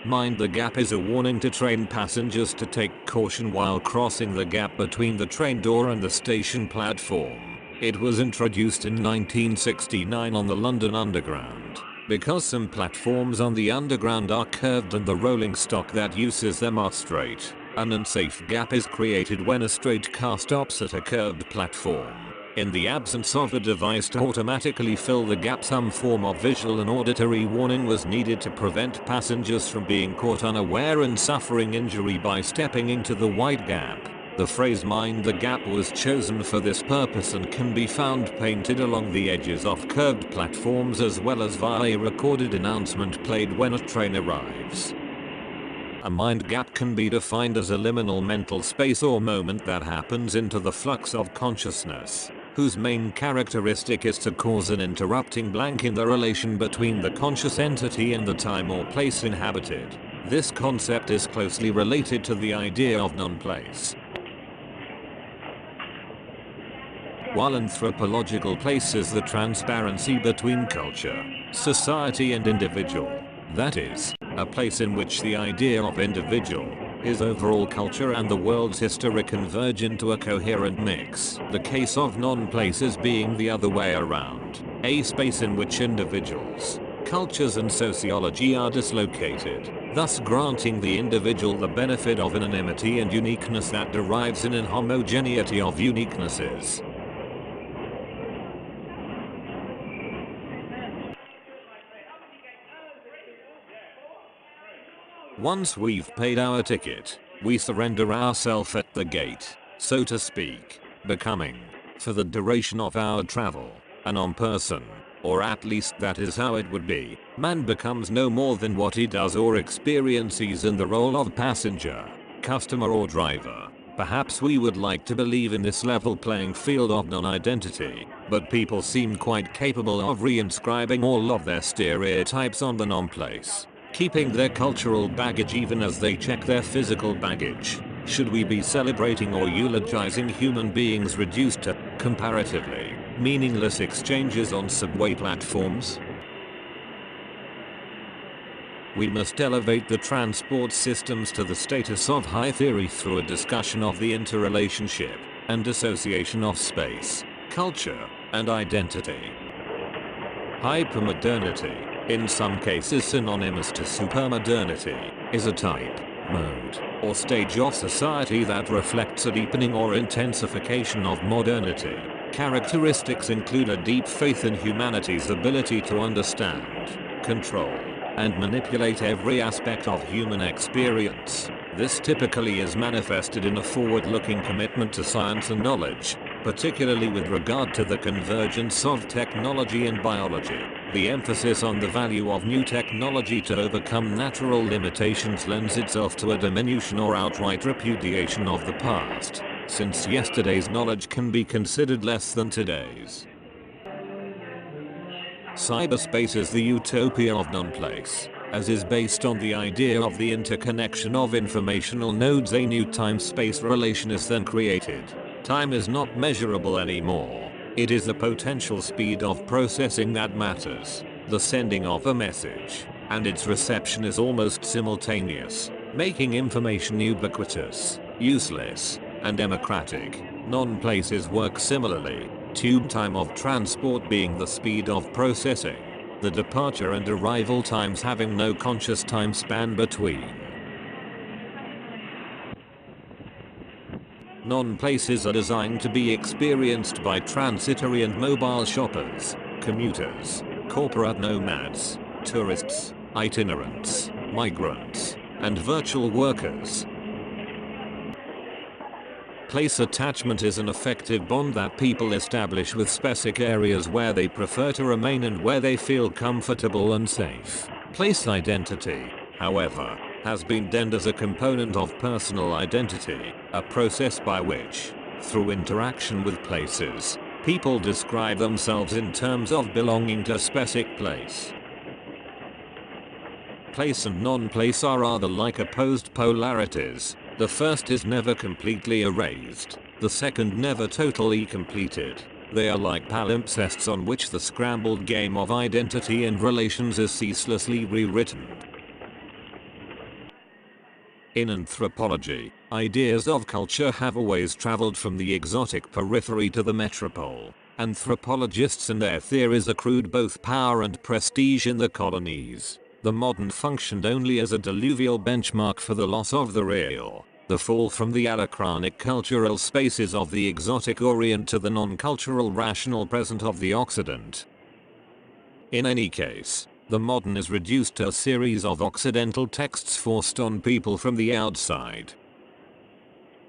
Mind the gap is a warning to train passengers to take caution while crossing the gap between the train door and the station platform. It was introduced in 1969 on the London Underground. Because some platforms on the Underground are curved and the rolling stock that uses them are straight, an unsafe gap is created when a straight car stops at a curved platform. In the absence of a device to automatically fill the gap, some form of visual and auditory warning was needed to prevent passengers from being caught unaware and suffering injury by stepping into the wide gap. The phrase "mind the gap" was chosen for this purpose and can be found painted along the edges of curved platforms as well as via a recorded announcement played when a train arrives. A mind gap can be defined as a liminal mental space or moment that happens into the flux of consciousness, whose main characteristic is to cause an interrupting blank in the relation between the conscious entity and the time or place inhabited. This concept is closely related to the idea of non-place. While anthropological place is the transparency between culture, society and individual, that is, a place in which the idea of individual, his overall culture and the world's history converge into a coherent mix. The case of non-places being the other way around, a space in which individuals, cultures and sociology are dislocated, thus granting the individual the benefit of anonymity and uniqueness that derives in an homogeneity of uniquenesses. Once we've paid our ticket, we surrender ourselves at the gate, so to speak, becoming, for the duration of our travel, a non-person, or at least that is how it would be. Man becomes no more than what he does or experiences in the role of passenger, customer or driver. Perhaps we would like to believe in this level playing field of non-identity, but people seem quite capable of reinscribing all of their stereotypes on the non-place, keeping their cultural baggage even as they check their physical baggage. Should we be celebrating or eulogizing human beings reduced to, comparatively, meaningless exchanges on subway platforms? We must elevate the transport systems to the status of high theory through a discussion of the interrelationship and association of space, culture, and identity. Hypermodernity, in some cases synonymous to supermodernity, is a type, mode, or stage of society that reflects a deepening or intensification of modernity. Characteristics include a deep faith in humanity's ability to understand, control, and manipulate every aspect of human experience. This typically is manifested in a forward-looking commitment to science and knowledge, particularly with regard to the convergence of technology and biology. The emphasis on the value of new technology to overcome natural limitations lends itself to a diminution or outright repudiation of the past, since yesterday's knowledge can be considered less than today's. Cyberspace is the utopia of non-place, as is based on the idea of the interconnection of informational nodes. A new time-space relation is then created. Time is not measurable anymore. It is the potential speed of processing that matters. The sending of a message and its reception is almost simultaneous, making information ubiquitous, useless, and democratic. Non-places work similarly, tube time of transport being the speed of processing, the departure and arrival times having no conscious time span between. Non-places are designed to be experienced by transitory and mobile shoppers, commuters, corporate nomads, tourists, itinerants, migrants, and virtual workers. Place attachment is an effective bond that people establish with specific areas where they prefer to remain and where they feel comfortable and safe. Place identity, however, has been defined as a component of personal identity, a process by which, through interaction with places, people describe themselves in terms of belonging to a specific place. Place and non-place are rather like opposed polarities. The first is never completely erased, the second never totally completed. They are like palimpsests on which the scrambled game of identity and relations is ceaselessly rewritten. In anthropology, ideas of culture have always traveled from the exotic periphery to the metropole. Anthropologists and their theories accrued both power and prestige in the colonies. The modern functioned only as a diluvial benchmark for the loss of the real, the fall from the anachronic cultural spaces of the exotic Orient to the non-cultural rational present of the Occident. In any case, the modern is reduced to a series of Occidental texts forced on people from the outside.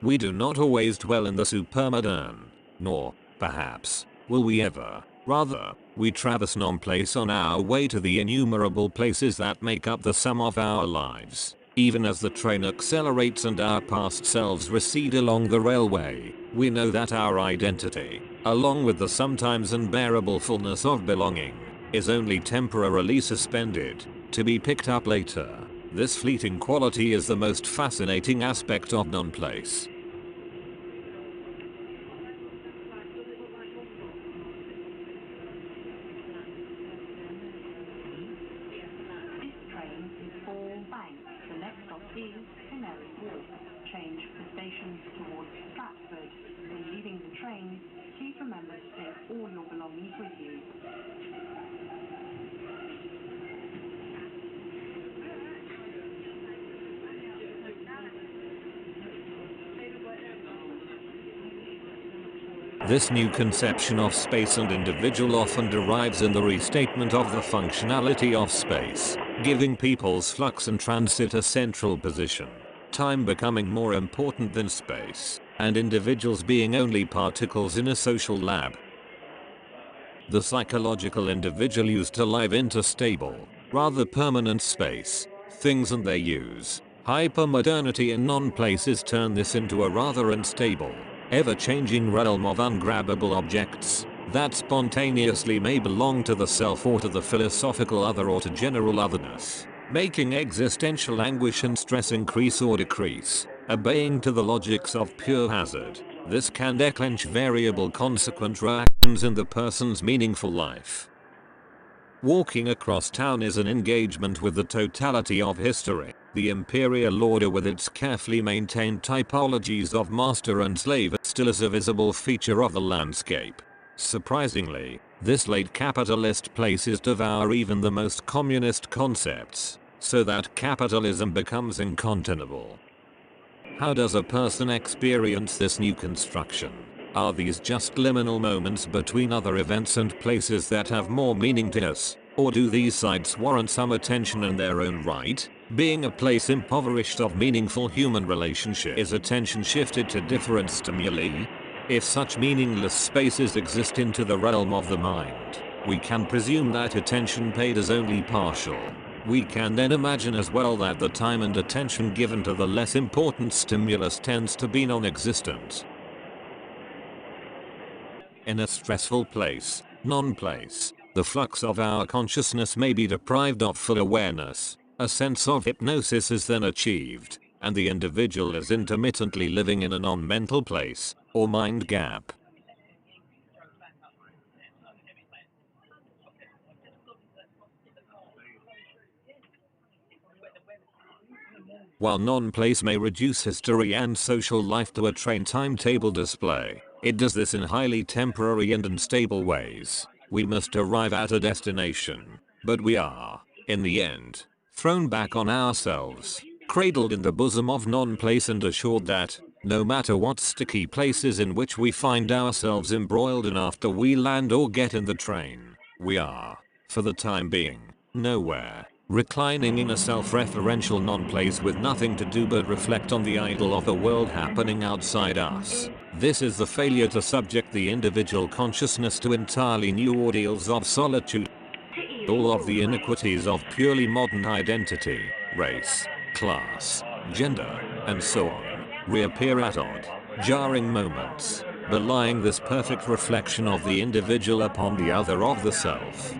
We do not always dwell in the supermodern, nor, perhaps, will we ever. Rather, we traverse non-place on our way to the innumerable places that make up the sum of our lives. Even as the train accelerates and our past selves recede along the railway, we know that our identity, along with the sometimes unbearable fullness of belonging, is only temporarily suspended, to be picked up later. This fleeting quality is the most fascinating aspect of non-place. This new conception of space and individual often derives in the restatement of the functionality of space, giving people's flux and transit a central position, time becoming more important than space, and individuals being only particles in a social lab. The psychological individual used to live into stable, rather permanent space, things and their use. Hypermodernity in non-places turn this into a rather unstable, ever-changing realm of ungrabbable objects that spontaneously may belong to the self or to the philosophical other or to general otherness, making existential anguish and stress increase or decrease, obeying to the logics of pure hazard. This can declench variable consequent reactions in the person's meaningful life. Walking across town is an engagement with the totality of history. The imperial order with its carefully maintained typologies of master and slave still is a visible feature of the landscape. Surprisingly, this late capitalist places devour even the most communist concepts, so that capitalism becomes incontenable. How does a person experience this new construction? Are these just liminal moments between other events and places that have more meaning to us, or do these sites warrant some attention in their own right? Being a place impoverished of meaningful human relationship, is attention shifted to different stimuli? If such meaningless spaces exist into the realm of the mind, we can presume that attention paid is only partial. We can then imagine as well that the time and attention given to the less important stimulus tends to be non-existent. In a stressful place, non-place, the flux of our consciousness may be deprived of full awareness. A sense of hypnosis is then achieved, and the individual is intermittently living in a non-mental place, or mind gap. While non-place may reduce history and social life to a train timetable display, it does this in highly temporary and unstable ways. We must arrive at a destination, but we are, in the end, thrown back on ourselves, cradled in the bosom of non-place and assured that, no matter what sticky places in which we find ourselves embroiled in after we land or get in the train, we are, for the time being, nowhere, reclining in a self-referential non-place with nothing to do but reflect on the idol of the world happening outside us. This is the failure to subject the individual consciousness to entirely new ordeals of solitude. All of the iniquities of purely modern identity, race, class, gender, and so on, reappear at odd, jarring moments, belying this perfect reflection of the individual upon the other of the self.